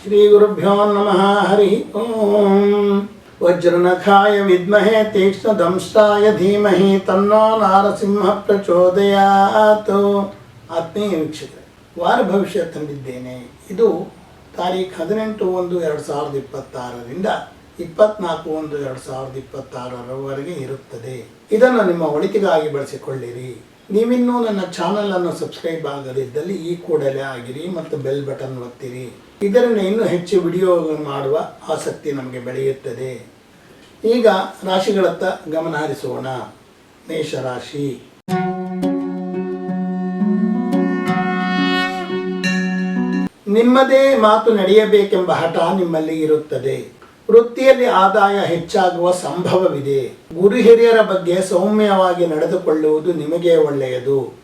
ಶ್ರೀ ಗುರುಭ್ಯೋ ನಮಃ. ಹರಿ ಓಂ. ವಜ್ರನಖಾಯ ವಿದ್ಮಹೇ ತೀಕ್ಷ್ಣದಂಷ್ಟ್ರಾಯ ಧೀಮಹಿ ತನ್ನೋ ನಾರಸಿಂಹ ಪ್ರಚೋದಯಾತ್. ಆತ್ಮೀಯ ವೀಕ್ಷಕರೇ, ವಾರ ಭವಿಷ್ಯ ತಂದಿದ್ದೇನೆ. ಇದು ತಾರೀಖು 18/1/2026ರಿಂದ 24/1/2026ರವರೆಗೆ ಇರುತ್ತದೆ. ಇದನ್ನು ನಿಮ್ಮ ಒಳಿತಿಗಾಗಿ ಬಳಸಿಕೊಳ್ಳಿರಿ. ನೀವಿನ್ನೂ ನನ್ನ ಚಾನಲನ್ನು ಸಬ್ಸ್ಕ್ರೈಬ್ ಆಗದಿದ್ದಲ್ಲಿ ಈ ಕೂಡಲೇ ಆಗಿರಿ ಮತ್ತು ಬೆಲ್ ಬಟನ್ ಒತ್ತಿರಿ. ಇದರಿಂದ ಇನ್ನೂ ಹೆಚ್ಚು ವಿಡಿಯೋ ಮಾಡುವ ಆಸಕ್ತಿ ನಮಗೆ ಬೆಳೆಯುತ್ತದೆ. ಈಗ ರಾಶಿಗಳತ್ತ ಗಮನ ಹರಿಸೋಣ. ಮೇಷರಾಶಿ. ನಿಮ್ಮದೇ ಮಾತು ನಡೆಯಬೇಕೆಂಬ ಹಠ ನಿಮ್ಮಲ್ಲಿ ಇರುತ್ತದೆ. ವೃತ್ತಿಯಲ್ಲಿ ಆದಾಯ ಹೆಚ್ಚಾಗುವ ಸಂಭವವಿದೆ. ಗುರು ಹಿರಿಯರ ಬಗ್ಗೆ ಸೌಮ್ಯವಾಗಿ ನಡೆದುಕೊಳ್ಳುವುದು ನಿಮಗೆ ಒಳ್ಳೆಯದು.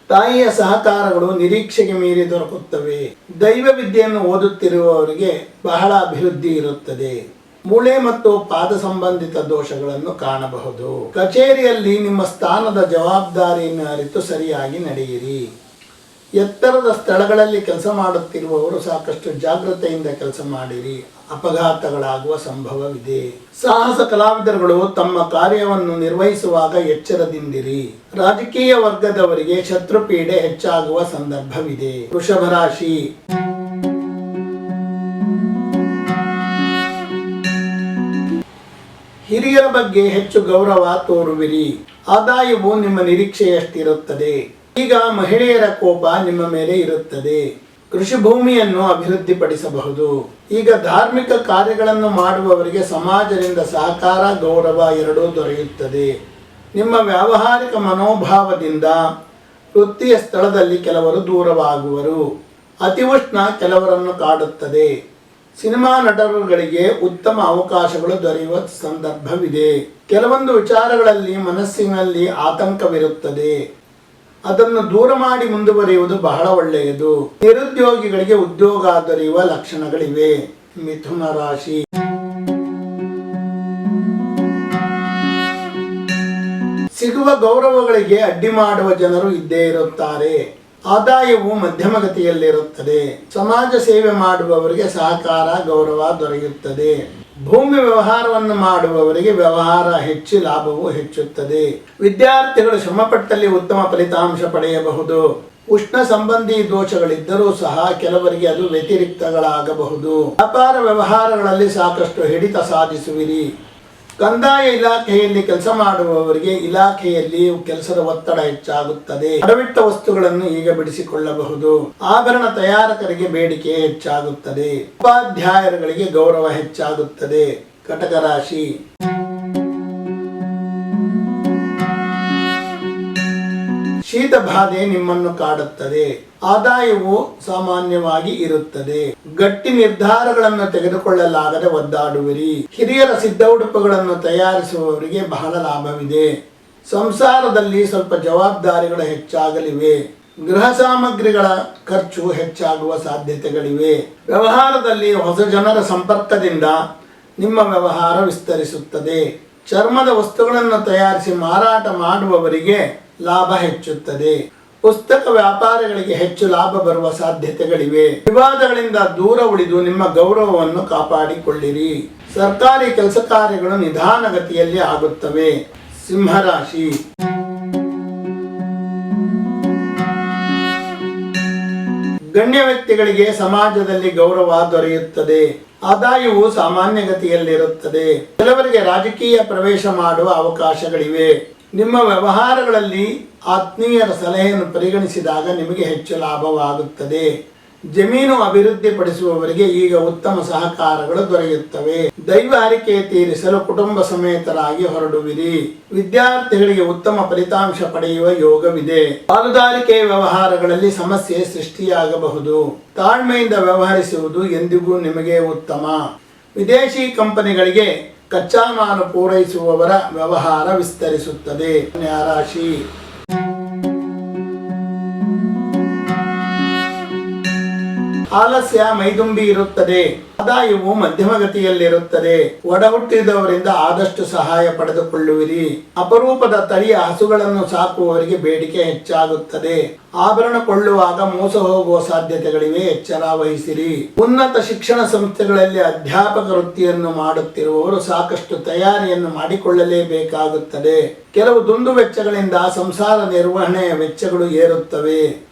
ತಾಯಿಯ ಸಹಕಾರಗಳು ನಿರೀಕ್ಷೆಗೆ ಮೀರಿ ದೊರಕುತ್ತವೆ. ದೈವ ವಿದ್ಯೆಯನ್ನು ಓದುತ್ತಿರುವವರಿಗೆ ಬಹಳ ಅಭಿವೃದ್ಧಿ ಇರುತ್ತದೆ. ಮೂಳೆ ಮತ್ತು ಪಾದ ಸಂಬಂಧಿತ ದೋಷಗಳನ್ನು ಕಾಣಬಹುದು. ಕಚೇರಿಯಲ್ಲಿ ನಿಮ್ಮ ಸ್ಥಾನದ ಜವಾಬ್ದಾರಿಯನ್ನು ಅರಿತು ಸರಿಯಾಗಿ ನಡೆಯಿರಿ. ಎತ್ತರದ ಸ್ಥಳಗಳಲ್ಲಿ ಕೆಲಸ ಮಾಡುತ್ತಿರುವವರು ಸಾಕಷ್ಟು ಜಾಗೃತೆಯಿಂದ ಕೆಲಸ ಮಾಡಿರಿ. ಅಪಘಾತಗಳಾಗುವ ಸಂಭವವಿದೆ. ಸಾಹಸ ಕಲಾವಿದರುಗಳು ತಮ್ಮ ಕಾರ್ಯವನ್ನು ನಿರ್ವಹಿಸುವಾಗ ಎಚ್ಚರದಿಂದಿರಿ. ರಾಜಕೀಯ ವರ್ಗದವರಿಗೆ ಶತ್ರುಪೀಡೆ ಹೆಚ್ಚಾಗುವ ಸಂದರ್ಭವಿದೆ. ವೃಷಭ ರಾಶಿ. ಹಿರಿಯರ ಬಗ್ಗೆ ಹೆಚ್ಚು ಗೌರವ ತೋರುವಿರಿ. ಆದಾಯವು ನಿಮ್ಮ ನಿರೀಕ್ಷೆಯಷ್ಟಿರುತ್ತದೆ. ಈಗ ಮಹಿಳೆಯರ ಕೋಪ ನಿಮ್ಮ ಮೇಲೆ ಇರುತ್ತದೆ. ಕೃಷಿ ಭೂಮಿಯನ್ನು ಅಭಿವೃದ್ಧಿಪಡಿಸಬಹುದು. ಈಗ ಧಾರ್ಮಿಕ ಕಾರ್ಯಗಳನ್ನು ಮಾಡುವವರಿಗೆ ಸಮಾಜದಿಂದ ಸಹಕಾರ, ಗೌರವ ಎರಡೂ ದೊರೆಯುತ್ತದೆ. ನಿಮ್ಮ ವ್ಯಾವಹಾರಿಕ ಮನೋಭಾವದಿಂದ ವೃತ್ತಿಯ ಸ್ಥಳದಲ್ಲಿ ಕೆಲವರು ದೂರವಾಗುವರು. ಅತಿವೃಷ್ಣ ಕೆಲವರನ್ನು ಕಾಡುತ್ತದೆ. ಸಿನಿಮಾ ನಟರುಗಳಿಗೆ ಉತ್ತಮ ಅವಕಾಶಗಳು ದೊರೆಯುವ ಸಂದರ್ಭವಿದೆ. ಕೆಲವೊಂದು ವಿಚಾರಗಳಲ್ಲಿ ಮನಸ್ಸಿನಲ್ಲಿ ಆತಂಕವಿರುತ್ತದೆ. ಅದನ್ನು ದೂರ ಮಾಡಿ ಮುಂದುವರಿಯುವುದು ಬಹಳ ಒಳ್ಳೆಯದು. ನಿರುದ್ಯೋಗಿಗಳಿಗೆ ಉದ್ಯೋಗ ದೊರೆಯುವ ಲಕ್ಷಣಗಳಿವೆ. ಮಿಥುನ ರಾಶಿ. ಸಿಗುವ ಗೌರವಗಳಿಗೆ ಅಡ್ಡಿ ಮಾಡುವ ಜನರು ಇದ್ದೇ ಇರುತ್ತಾರೆ. ಆದಾಯವು ಮಧ್ಯಮಗತಿಯಲ್ಲಿರುತ್ತದೆ. ಸಮಾಜ ಸೇವೆ ಮಾಡುವವರಿಗೆ ಸಹಕಾರ, ಗೌರವ ದೊರೆಯುತ್ತದೆ. ಭೂಮಿ ವ್ಯವಹಾರವನ್ನು ಮಾಡುವವರಿಗೆ ವ್ಯವಹಾರ ಹೆಚ್ಚಿ ಲಾಭವು ಹೆಚ್ಚುತ್ತದೆ. ವಿದ್ಯಾರ್ಥಿಗಳು ಶ್ರಮಪಟ್ಟಲ್ಲಿ ಉತ್ತಮ ಫಲಿತಾಂಶ ಪಡೆಯಬಹುದು. ಉಷ್ಣ ಸಂಬಂಧಿ ದೋಷಗಳಿದ್ದರೂ ಸಹ ಕೆಲವರಿಗೆ ಅದು ವ್ಯತಿರಿಕ್ತಗಳಾಗಬಹುದು. ವ್ಯಾಪಾರ ವ್ಯವಹಾರಗಳಲ್ಲಿ ಸಾಕಷ್ಟು ಹಿಡಿತ ಸಾಧಿಸುವಿರಿ. ಕಂದಾಯ ಇಲಾಖೆಯಲ್ಲಿ ಕೆಲಸ ಮಾಡುವವರಿಗೆ ಇಲಾಖೆಯಲ್ಲಿ ಕೆಲಸದ ಒತ್ತಡ ಹೆಚ್ಚಾಗುತ್ತದೆ. ಅಡವಿಟ್ಟ ವಸ್ತುಗಳನ್ನು ಈಗ ಬಿಡಿಸಿಕೊಳ್ಳಬಹುದು. ಆಭರಣ ತಯಾರಕರಿಗೆ ಬೇಡಿಕೆ ಹೆಚ್ಚಾಗುತ್ತದೆ. ಉಪಾಧ್ಯಾಯರುಗಳಿಗೆ ಗೌರವ ಹೆಚ್ಚಾಗುತ್ತದೆ. ಕಟಕ ರಾಶಿ. ಶೀತ ಬಾಧೆ ನಿಮ್ಮನ್ನು ಕಾಡುತ್ತದೆ. ಆದಾಯವು ಸಾಮಾನ್ಯವಾಗಿ ಇರುತ್ತದೆ. ಗಟ್ಟಿ ನಿರ್ಧಾರಗಳನ್ನು ತೆಗೆದುಕೊಳ್ಳಲಾಗದೆ ಒದ್ದಾಡುವಿರಿ. ಹಿರಿಯರ ಸಿದ್ಧ ಉಡುಪುಗಳನ್ನು ತಯಾರಿಸುವವರಿಗೆ ಬಹಳ ಲಾಭವಿದೆ. ಸಂಸಾರದಲ್ಲಿ ಸ್ವಲ್ಪ ಜವಾಬ್ದಾರಿಗಳು ಹೆಚ್ಚಾಗಲಿವೆ. ಗೃಹ ಸಾಮಗ್ರಿಗಳ ಖರ್ಚು ಹೆಚ್ಚಾಗುವ ಸಾಧ್ಯತೆಗಳಿವೆ. ವ್ಯವಹಾರದಲ್ಲಿ ಹೊಸ ಜನರ ಸಂಪರ್ಕದಿಂದ ನಿಮ್ಮ ವ್ಯವಹಾರ ವಿಸ್ತರಿಸುತ್ತದೆ. ಚರ್ಮದ ವಸ್ತುಗಳನ್ನು ತಯಾರಿಸಿ ಮಾರಾಟ ಮಾಡುವವರಿಗೆ ಲಾಭ ಹೆಚ್ಚುತ್ತದೆ. ಪುಸ್ತಕ ವ್ಯಾಪಾರಿಗಳಿಗೆ ಹೆಚ್ಚು ಲಾಭ ಬರುವ ಸಾಧ್ಯತೆಗಳಿವೆ. ವಿವಾದಗಳಿಂದ ದೂರ ಉಳಿದು ನಿಮ್ಮ ಗೌರವವನ್ನು ಕಾಪಾಡಿಕೊಳ್ಳಿರಿ. ಸರ್ಕಾರಿ ಕೆಲಸ ಕಾರ್ಯಗಳು ನಿಧಾನಗತಿಯಲ್ಲಿ ಆಗುತ್ತವೆ. ಸಿಂಹರಾಶಿ. ಗಣ್ಯ ವ್ಯಕ್ತಿಗಳಿಗೆ ಸಮಾಜದಲ್ಲಿ ಗೌರವ ದೊರೆಯುತ್ತದೆ. ಆದಾಯವು ಸಾಮಾನ್ಯಗತಿಯಲ್ಲಿರುತ್ತದೆ. ಕೆಲವರಿಗೆ ರಾಜಕೀಯ ಪ್ರವೇಶ ಮಾಡುವ ಅವಕಾಶಗಳಿವೆ. ನಿಮ್ಮ ವ್ಯವಹಾರಗಳಲ್ಲಿ ಆತ್ಮೀಯರ ಸಲಹೆಯನ್ನು ಪರಿಗಣಿಸಿದಾಗ ನಿಮಗೆ ಹೆಚ್ಚು ಲಾಭವಾಗುತ್ತದೆ. ಜಮೀನು ಅಭಿವೃದ್ಧಿಪಡಿಸುವವರಿಗೆ ಈಗ ಉತ್ತಮ ಸಹಕಾರಗಳು ದೊರೆಯುತ್ತವೆ. ದೈವ ಹರಿಕೆ ತೀರಿಸಲು ಕುಟುಂಬ ಸಮೇತರಾಗಿ ಹೊರಡುವಿರಿ. ವಿದ್ಯಾರ್ಥಿಗಳಿಗೆ ಉತ್ತಮ ಫಲಿತಾಂಶ ಪಡೆಯುವ ಯೋಗವಿದೆ. ಪಾಲುದಾರಿಕೆ ವ್ಯವಹಾರಗಳಲ್ಲಿ ಸಮಸ್ಯೆ ಸೃಷ್ಟಿಯಾಗಬಹುದು. ತಾಳ್ಮೆಯಿಂದ ವ್ಯವಹರಿಸುವುದು ಎಂದಿಗೂ ನಿಮಗೆ ಉತ್ತಮ. ವಿದೇಶಿ ಕಂಪನಿಗಳಿಗೆ ಕಚ್ಚಾ ಮಾಲು ಪೂರೈಸುವವರ ವ್ಯವಹಾರ ವಿಸ್ತರಿಸುತ್ತದೆ. ಕನ್ಯಾ ರಾಶಿ. ಆಲಸ್ಯ ಮೈದುಂಬಿ ಇರುತ್ತದೆ. ಆದಾಯವು ಮಧ್ಯಮಗತಿಯಲ್ಲಿರುತ್ತದೆ. ಒಡ ಹುಟ್ಟಿದವರಿಂದ ಆದಷ್ಟು ಸಹಾಯ ಪಡೆದುಕೊಳ್ಳುವಿರಿ. ಅಪರೂಪದ ತಳಿಯ ಹಸುಗಳನ್ನು ಸಾಕುವವರಿಗೆ ಬೇಡಿಕೆ ಹೆಚ್ಚಾಗುತ್ತದೆ. ಆಭರಣ ಕೊಳ್ಳುವಾಗ ಮೋಸ ಹೋಗುವ ಸಾಧ್ಯತೆಗಳಿವೆ, ಎಚ್ಚರ ವಹಿಸಿರಿ. ಉನ್ನತ ಶಿಕ್ಷಣ ಸಂಸ್ಥೆಗಳಲ್ಲಿ ಅಧ್ಯಾಪಕ ವೃತ್ತಿಯನ್ನು ಮಾಡುತ್ತಿರುವವರು ಸಾಕಷ್ಟು ತಯಾರಿಯನ್ನು ಮಾಡಿಕೊಳ್ಳಲೇಬೇಕಾಗುತ್ತದೆ. ಕೆಲವು ದುಂದು ವೆಚ್ಚಗಳಿಂದ ಸಂಸಾರ ನಿರ್ವಹಣೆಯ ವೆಚ್ಚಗಳು ಏರುತ್ತವೆ.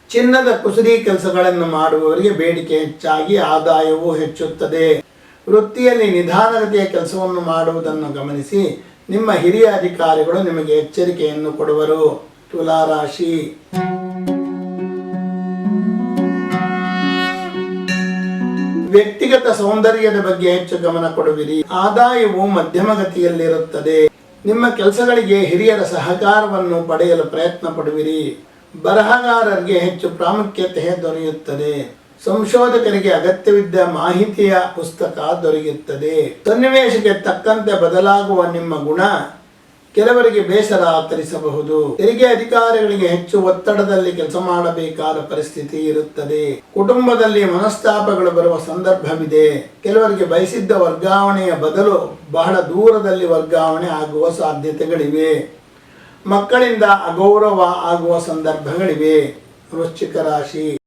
ಚಿನ್ನದ ಕುಸರಿ ಕೆಲಸಗಳನ್ನು ಮಾಡುವವರಿಗೆ ಬೇಡಿಕೆ ಹೆಚ್ಚಾಗಿ ಆದಾಯವೂ ಹೆಚ್ಚುತ್ತದೆ. ವೃತ್ತಿಯಲ್ಲಿ ನಿಧಾನಗತಿಯ ಕೆಲಸವನ್ನು ಮಾಡುವುದನ್ನು ಗಮನಿಸಿ. ನಿಮ್ಮ ಹಿರಿಯ ಅಧಿಕಾರಿಗಳು ನಿಮಗೆ ಎಚ್ಚರಿಕೆಯನ್ನು ಕೊಡುವರು. ತುಲಾರಾಶಿ. ವ್ಯಕ್ತಿಗತ ಸೌಂದರ್ಯದ ಬಗ್ಗೆ ಹೆಚ್ಚು ಗಮನ ಕೊಡುವಿರಿ. ಆದಾಯವು ಮಧ್ಯಮಗತಿಯಲ್ಲಿರುತ್ತದೆ. ನಿಮ್ಮ ಕೆಲಸಗಳಿಗೆ ಹಿರಿಯರ ಸಹಕಾರವನ್ನು ಪಡೆಯಲು ಪ್ರಯತ್ನ ಪಡುವಿರಿ. ಬರಹಗಾರರಿಗೆ ಹೆಚ್ಚು ಪ್ರಾಮುಖ್ಯತೆ ದೊರೆಯುತ್ತದೆ. ಸಂಶೋಧಕರಿಗೆ ಅಗತ್ಯವಿದ್ದ ಮಾಹಿತಿಯ ಪುಸ್ತಕ ದೊರೆಯುತ್ತದೆ. ಸನ್ನಿವೇಶಕ್ಕೆ ತಕ್ಕಂತೆ ಬದಲಾಗುವ ನಿಮ್ಮ ಗುಣ ಕೆಲವರಿಗೆ ಬೇಸರ ತರಿಸಬಹುದು. ತೆರಿಗೆ ಅಧಿಕಾರಿಗಳಿಗೆ ಹೆಚ್ಚು ಒತ್ತಡದಲ್ಲಿ ಕೆಲಸ ಮಾಡಬೇಕಾದ ಪರಿಸ್ಥಿತಿ ಇರುತ್ತದೆ. ಕುಟುಂಬದಲ್ಲಿ ಮನಸ್ತಾಪಗಳು ಬರುವ ಸಂದರ್ಭವಿದೆ. ಕೆಲವರಿಗೆ ಬಯಸಿದ್ದ ವರ್ಗಾವಣೆಯ ಬದಲು ಬಹಳ ದೂರದಲ್ಲಿ ವರ್ಗಾವಣೆ ಆಗುವ ಸಾಧ್ಯತೆಗಳಿವೆ. ಮಕ್ಕಳಿಂದ ಅಗೌರವ ಆಗುವ ಸಂದರ್ಭಗಳಿವೆ. ವೃಶ್ಚಿಕ ರಾಶಿ.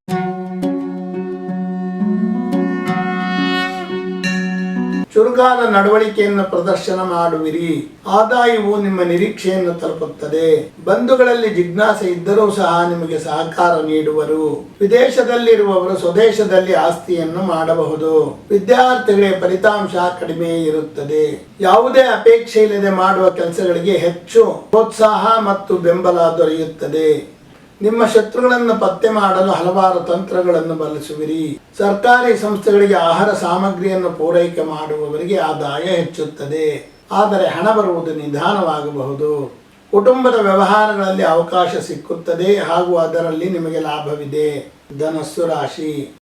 ಚುರುಕಾದ ನಡವಳಿಕೆಯನ್ನು ಪ್ರದರ್ಶನ ಮಾಡುವಿರಿ. ಆದಾಯವು ನಿಮ್ಮ ನಿರೀಕ್ಷೆಯನ್ನು ತಲುಪುತ್ತದೆ. ಬಂಧುಗಳಲ್ಲಿ ಜಿಜ್ಞಾಸೆ ಇದ್ದರೂ ಸಹ ನಿಮಗೆ ಸಹಕಾರ ನೀಡುವರು. ವಿದೇಶದಲ್ಲಿರುವವರು ಸ್ವದೇಶದಲ್ಲಿ ಆಸ್ತಿಯನ್ನು ಮಾಡಬಹುದು. ವಿದ್ಯಾರ್ಥಿಗಳಿಗೆ ಫಲಿತಾಂಶ ಕಡಿಮೆ ಇರುತ್ತದೆ. ಯಾವುದೇ ಅಪೇಕ್ಷೆ ಇಲ್ಲದೆ ಮಾಡುವ ಕೆಲಸಗಳಿಗೆ ಹೆಚ್ಚು ಪ್ರೋತ್ಸಾಹ ಮತ್ತು ಬೆಂಬಲ ದೊರೆಯುತ್ತದೆ. ನಿಮ್ಮ ಶತ್ರುಗಳನ್ನು ಪತ್ತೆ ಮಾಡಲು ಹಲವಾರು ತಂತ್ರಗಳನ್ನು ಬಳಸುವಿರಿ. ಸರ್ಕಾರಿ ಸಂಸ್ಥೆಗಳಿಗೆ ಆಹಾರ ಸಾಮಗ್ರಿಯನ್ನು ಪೂರೈಕೆ ಮಾಡುವವರಿಗೆ ಆದಾಯ ಹೆಚ್ಚುತ್ತದೆ. ಆದರೆ ಹಣ ಬರುವುದು ನಿಧಾನವಾಗಬಹುದು. ಕುಟುಂಬದ ವ್ಯವಹಾರಗಳಲ್ಲಿ ಅವಕಾಶ ಸಿಕ್ಕುತ್ತದೆ ಹಾಗೂ ಅದರಲ್ಲಿ ನಿಮಗೆ ಲಾಭವಿದೆ. ಧನಸ್ಸು ರಾಶಿ.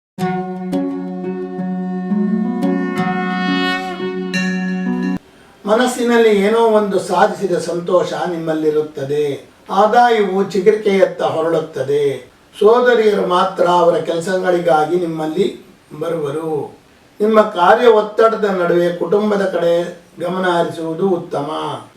ಮನಸ್ಸಿನಲ್ಲಿ ಏನೋ ಒಂದು ಸಾಧಿಸಿದ ಸಂತೋಷ ನಿಮ್ಮಲ್ಲಿರುತ್ತದೆ. ಆದಾಯವು ಚಿಗುರಿಕೆಯತ್ತ ಹೊರಳುತ್ತದೆ. ಸೋದರಿಯರು ಮಾತ್ರ ಅವರ ಕೆಲಸಗಳಿಗಾಗಿ ನಿಮ್ಮಲ್ಲಿ ಬರುವರು. ನಿಮ್ಮ ಕಾರ್ಯ ಒತ್ತಡದ ನಡುವೆ ಕುಟುಂಬದ ಕಡೆ ಗಮನ ಹರಿಸುವುದು ಉತ್ತಮ.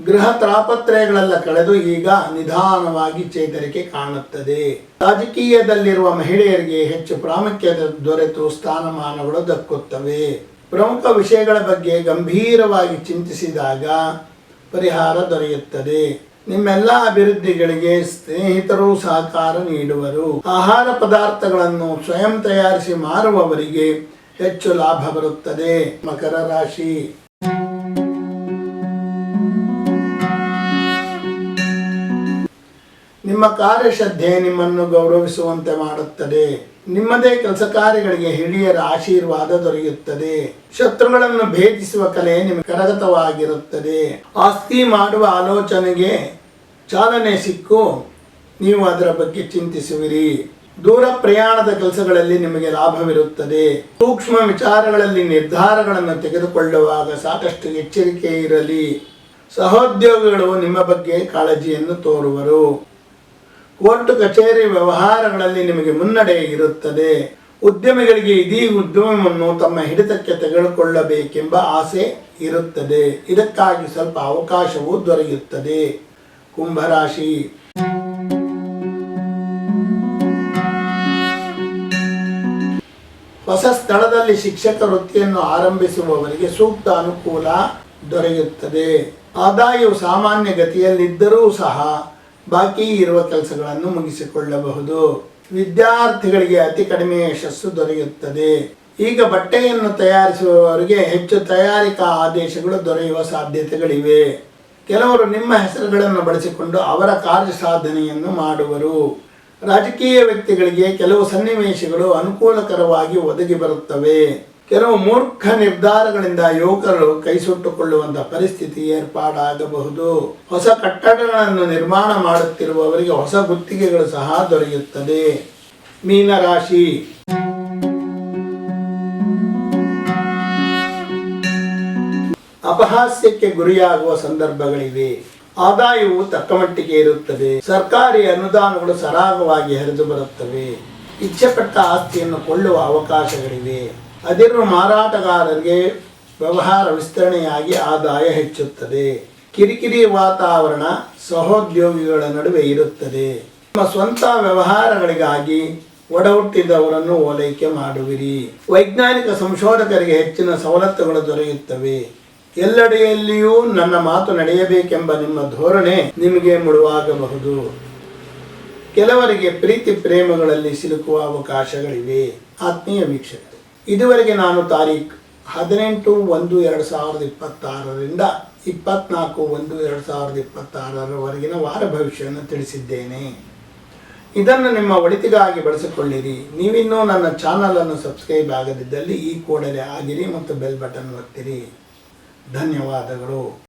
ಗೃಹ ತಾಪತ್ರಯಗಳೆಲ್ಲ ಕಳೆದು ಈಗ ನಿಧಾನವಾಗಿ ಚೇತರಿಕೆ ಕಾಣುತ್ತದೆ. ರಾಜಕೀಯದಲ್ಲಿರುವ ಮಹಿಳೆಯರಿಗೆ ಹೆಚ್ಚು ಪ್ರಾಮುಖ್ಯತೆ ದೊರೆತು ಸ್ಥಾನಮಾನಗಳು ದಕ್ಕುತ್ತವೆ. ಪ್ರಮುಖ ವಿಷಯಗಳ ಬಗ್ಗೆ ಗಂಭೀರವಾಗಿ ಚಿಂತಿಸಿದಾಗ ಪರಿಹಾರ ದೊರೆಯುತ್ತದೆ. ನಿಮ್ಮೆಲ್ಲ ಅಭಿವೃದ್ಧಿಗಳಿಗೆ ಸ್ನೇಹಿತರು ಸಹಕಾರ ನೀಡುವರು. ಆಹಾರ ಪದಾರ್ಥಗಳನ್ನು ಸ್ವಯಂ ತಯಾರಿಸಿ ಮಾರುವವರಿಗೆ ಹೆಚ್ಚು ಲಾಭ ಬರುತ್ತದೆ. ಮಕರ ರಾಶಿ. ನಿಮ್ಮ ಕಾರ್ಯಶ್ರದ್ಧೆ ನಿಮ್ಮನ್ನು ಗೌರವಿಸುವಂತೆ ಮಾಡುತ್ತದೆ. ನಿಮ್ಮದೇ ಕೆಲಸ ಕಾರ್ಯಗಳಿಗೆ ಹಿರಿಯರ ಆಶೀರ್ವಾದ ದೊರೆಯುತ್ತದೆ. ಶತ್ರುಗಳನ್ನು ಭೇದಿಸುವ ಕಲೆ ನಿಮಗೆ ಕರಗತವಾಗಿರುತ್ತದೆ. ಆಸ್ತಿ ಮಾಡುವ ಆಲೋಚನೆಗೆ ಚಾಲನೆ ಸಿಕ್ಕು ನೀವು ಅದರ ಬಗ್ಗೆ ಚಿಂತಿಸುವಿರಿ. ದೂರ ಪ್ರಯಾಣದ ಕೆಲಸಗಳಲ್ಲಿ ನಿಮಗೆ ಲಾಭವಿರುತ್ತದೆ. ಸೂಕ್ಷ್ಮ ವಿಚಾರಗಳಲ್ಲಿ ನಿರ್ಧಾರಗಳನ್ನು ತೆಗೆದುಕೊಳ್ಳುವಾಗ ಸಾಕಷ್ಟು ಎಚ್ಚರಿಕೆ ಇರಲಿ. ಸಹೋದ್ಯೋಗಿಗಳು ನಿಮ್ಮ ಬಗ್ಗೆ ಕಾಳಜಿಯನ್ನು ತೋರುವರು. ಕೋರ್ಟ್ ಕಚೇರಿ ವ್ಯವಹಾರಗಳಲ್ಲಿ ನಿಮಗೆ ಮುನ್ನಡೆ ಇರುತ್ತದೆ. ಉದ್ಯಮಿಗಳಿಗೆ ಇದೀ ಉದ್ಯಮವನ್ನು ತಮ್ಮ ಹಿಡಿತಕ್ಕೆ ತೆಗೆದುಕೊಳ್ಳಬೇಕೆಂಬ ಆಸೆ ಇರುತ್ತದೆ. ಇದಕ್ಕಾಗಿ ಸ್ವಲ್ಪ ಅವಕಾಶವೂ ದೊರೆಯುತ್ತದೆ. ಕುಂಭರಾಶಿ. ಹೊಸ ಸ್ಥಳದಲ್ಲಿ ಶಿಕ್ಷಕ ವೃತ್ತಿಯನ್ನು ಆರಂಭಿಸುವವರಿಗೆ ಸೂಕ್ತ ಅನುಕೂಲ ದೊರೆಯುತ್ತದೆ. ಆದಾಯವು ಸಾಮಾನ್ಯ ಗತಿಯಲ್ಲಿದ್ದರೂ ಸಹ ಬಾಕಿ ಇರುವ ಕೆಲಸಗಳನ್ನು ಮುಗಿಸಿಕೊಳ್ಳಬಹುದು. ವಿದ್ಯಾರ್ಥಿಗಳಿಗೆ ಅತಿ ಕಡಿಮೆ ಯಶಸ್ಸು ದೊರೆಯುತ್ತದೆ. ಈಗ ಬಟ್ಟೆಯನ್ನು ತಯಾರಿಸುವವರಿಗೆ ಹೆಚ್ಚು ತಯಾರಿಕಾ ಆದೇಶಗಳು ದೊರೆಯುವ ಸಾಧ್ಯತೆಗಳಿವೆ. ಕೆಲವರು ನಿಮ್ಮ ಹೆಸರುಗಳನ್ನು ಬಳಸಿಕೊಂಡು ಅವರ ಕಾರ್ಯ ಸಾಧನೆಯನ್ನು ಮಾಡುವರು. ರಾಜಕೀಯ ವ್ಯಕ್ತಿಗಳಿಗೆ ಕೆಲವು ಸನ್ನಿವೇಶಗಳು ಅನುಕೂಲಕರವಾಗಿ ಒದಗಿ ಬರುತ್ತವೆ. ಕೆಲವು ಮೂರ್ಖ ನಿರ್ಧಾರಗಳಿಂದ ಯುವಕರು ಕೈಸುಟ್ಟುಕೊಳ್ಳುವಂತಹ ಪರಿಸ್ಥಿತಿ ಏರ್ಪಾಡಾಗಬಹುದು. ಹೊಸ ಕಟ್ಟಡಗಳನ್ನು ನಿರ್ಮಾಣ ಮಾಡುತ್ತಿರುವವರಿಗೆ ಹೊಸ ಗುತ್ತಿಗೆಗಳು ಸಹ ದೊರೆಯುತ್ತದೆ. ಮೀನರಾಶಿ. ಅಪಹಾಸ್ಯಕ್ಕೆ ಗುರಿಯಾಗುವ ಸಂದರ್ಭಗಳಿವೆ. ಆದಾಯವು ತಕ್ಕಮಟ್ಟಿಗೆ ಇರುತ್ತದೆ. ಸರ್ಕಾರಿ ಅನುದಾನಗಳು ಸರಾಗವಾಗಿ ಹರಿದು ಬರುತ್ತವೆ. ಇಚ್ಛೆಪಟ್ಟ ಆಸ್ತಿಯನ್ನು ಕೊಳ್ಳುವ ಅವಕಾಶಗಳಿವೆ. ಅದಿರು ಮಾರಾಟಗಾರರಿಗೆ ವ್ಯವಹಾರ ವಿಸ್ತರಣೆಯಾಗಿ ಆದಾಯ ಹೆಚ್ಚುತ್ತದೆ. ಕಿರಿಕಿರಿ ವಾತಾವರಣ ಸಹೋದ್ಯೋಗಿಗಳ ನಡುವೆ ಇರುತ್ತದೆ. ನಿಮ್ಮ ಸ್ವಂತ ವ್ಯವಹಾರಗಳಿಗಾಗಿ ಒಡಹುಟ್ಟಿದವರನ್ನು ಓಲೈಕೆ ಮಾಡುವಿರಿ. ವೈಜ್ಞಾನಿಕ ಸಂಶೋಧಕರಿಗೆ ಹೆಚ್ಚಿನ ಸವಲತ್ತುಗಳು ದೊರೆಯುತ್ತವೆ. ಎಲ್ಲೆಡೆಯಲ್ಲಿಯೂ ನನ್ನ ಮಾತು ನಡೆಯಬೇಕೆಂಬ ನಿಮ್ಮ ಧೋರಣೆ ನಿಮಗೆ ಮುಳುವಾಗಬಹುದು. ಕೆಲವರಿಗೆ ಪ್ರೀತಿ ಪ್ರೇಮಗಳಲ್ಲಿ ಸಿಲುಕುವ ಅವಕಾಶಗಳಿವೆ. ಆತ್ಮೀಯ ವೀಕ್ಷಕರೇ, ಇದುವರೆಗೆ ನಾನು ತಾರೀಖು 18/1/2026ರಿಂದ 24/1/2026ರವರೆಗಿನ ವಾರ ಭವಿಷ್ಯವನ್ನು ತಿಳಿಸಿದ್ದೇನೆ. ಇದನ್ನು ನಿಮ್ಮ ಒಳಿತಿಗಾಗಿ ಬಳಸಿಕೊಳ್ಳಿರಿ. ನೀವಿನ್ನೂ ನನ್ನ ಚಾನಲನ್ನು ಸಬ್ಸ್ಕ್ರೈಬ್ ಆಗದಿದ್ದಲ್ಲಿ ಈ ಕೂಡಲೇ ಆಗಿರಿ ಮತ್ತು ಬೆಲ್ ಬಟನ್ ಒತ್ತಿರಿ. ಧನ್ಯವಾದಗಳು.